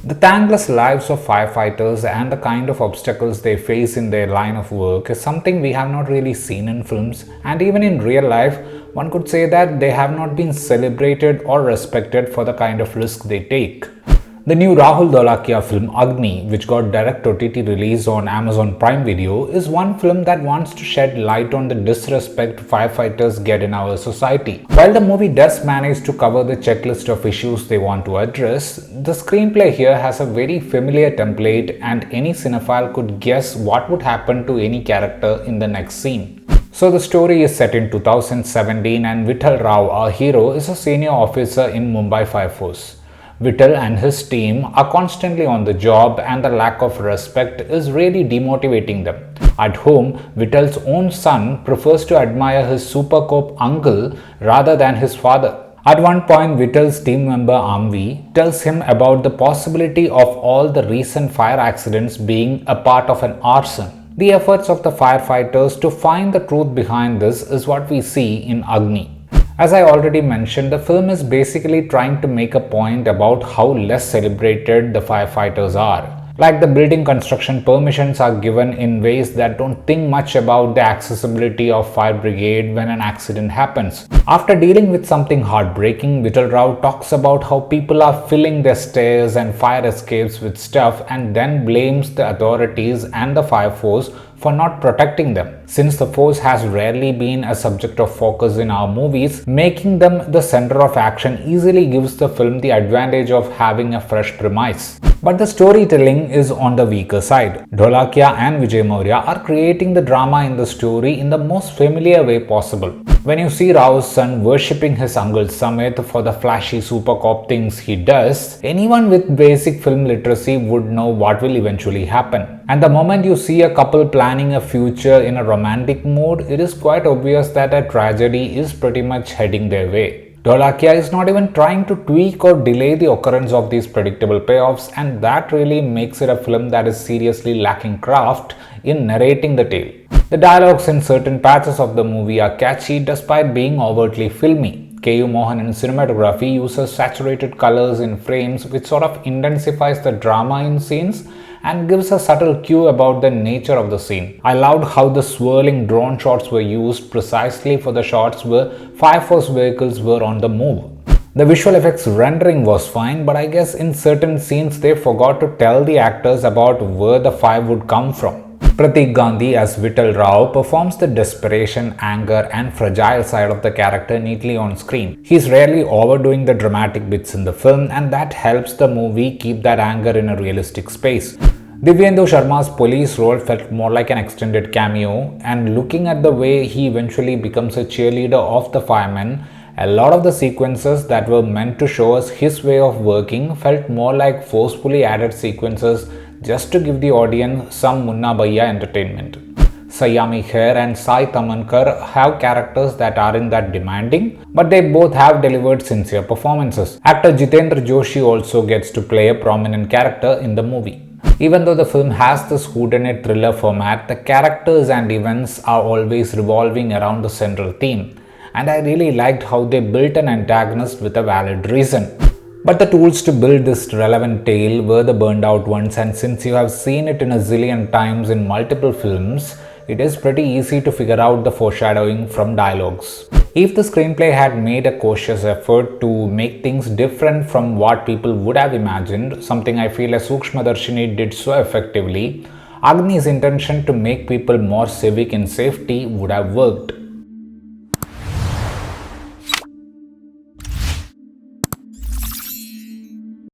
The thankless lives of firefighters and the kind of obstacles they face in their line of work is something we have not really seen in films, and even in real life, one could say that they have not been celebrated or respected for the kind of risk they take. The new Rahul Dholakia film Agni, which got direct OTT release on Amazon Prime Video, is one film that wants to shed light on the disrespect firefighters get in our society. While the movie does manage to cover the checklist of issues they want to address, the screenplay here has a very familiar template, and any cinephile could guess what would happen to any character in the next scene. So the story is set in 2017 and Vittal Rao, our hero, is a senior officer in Mumbai Fire Force. Vittal and his team are constantly on the job, and the lack of respect is really demotivating them. At home, Vittal's own son prefers to admire his super cop uncle rather than his father. At one point, Vittal's team member Amvi tells him about the possibility of all the recent fire accidents being a part of an arson. The efforts of the firefighters to find the truth behind this is what we see in Agni. As I already mentioned, the film is basically trying to make a point about how less celebrated the firefighters are. Like the building construction permissions are given in ways that don't think much about the accessibility of fire brigade when an accident happens. After dealing with something heartbreaking, Vittal Rao talks about how people are filling their stairs and fire escapes with stuff and then blames the authorities and the fire force for not protecting them. Since the force has rarely been a subject of focus in our movies, making them the center of action easily gives the film the advantage of having a fresh premise. But the storytelling is on the weaker side. Dholakia and Vijay Maurya are creating the drama in the story in the most familiar way possible. When you see Rao's son worshipping his uncle Samit for the flashy super cop things he does, anyone with basic film literacy would know what will eventually happen. And the moment you see a couple planning a future in a romantic mood, it is quite obvious that a tragedy is pretty much heading their way. Dholakia is not even trying to tweak or delay the occurrence of these predictable payoffs, and that really makes it a film that is seriously lacking craft in narrating the tale. The dialogues in certain patches of the movie are catchy despite being overtly filmy. Mohanan's cinematography uses saturated colors in frames, which sort of intensifies the drama in scenes and gives a subtle cue about the nature of the scene. I loved how the swirling drone shots were used precisely for the shots where Fire Force vehicles were on the move. The visual effects rendering was fine, but I guess in certain scenes they forgot to tell the actors about where the fire would come from. Pratik Gandhi as Vittal Rao performs the desperation, anger and fragile side of the character neatly on screen. He's rarely overdoing the dramatic bits in the film, and that helps the movie keep that anger in a realistic space. Divyendu Sharma's police role felt more like an extended cameo, and looking at the way he eventually becomes a cheerleader of the firemen, a lot of the sequences that were meant to show us his way of working felt more like forcefully added sequences just to give the audience some Munna Bhaiya entertainment. Saiyami, Kher and Sai Tamankar have characters that aren't that demanding, but they both have delivered sincere performances. Actor Jitendra Joshi also gets to play a prominent character in the movie. Even though the film has this whodunit thriller format, the characters and events are always revolving around the central theme, and I really liked how they built an antagonist with a valid reason. But the tools to build this relevant tale were the burned out ones, and since you have seen it in a zillion times in multiple films, it is pretty easy to figure out the foreshadowing from dialogues. If the screenplay had made a cautious effort to make things different from what people would have imagined, something I feel a Sukshmadarshini did so effectively, Agni's intention to make people more civic in safety would have worked.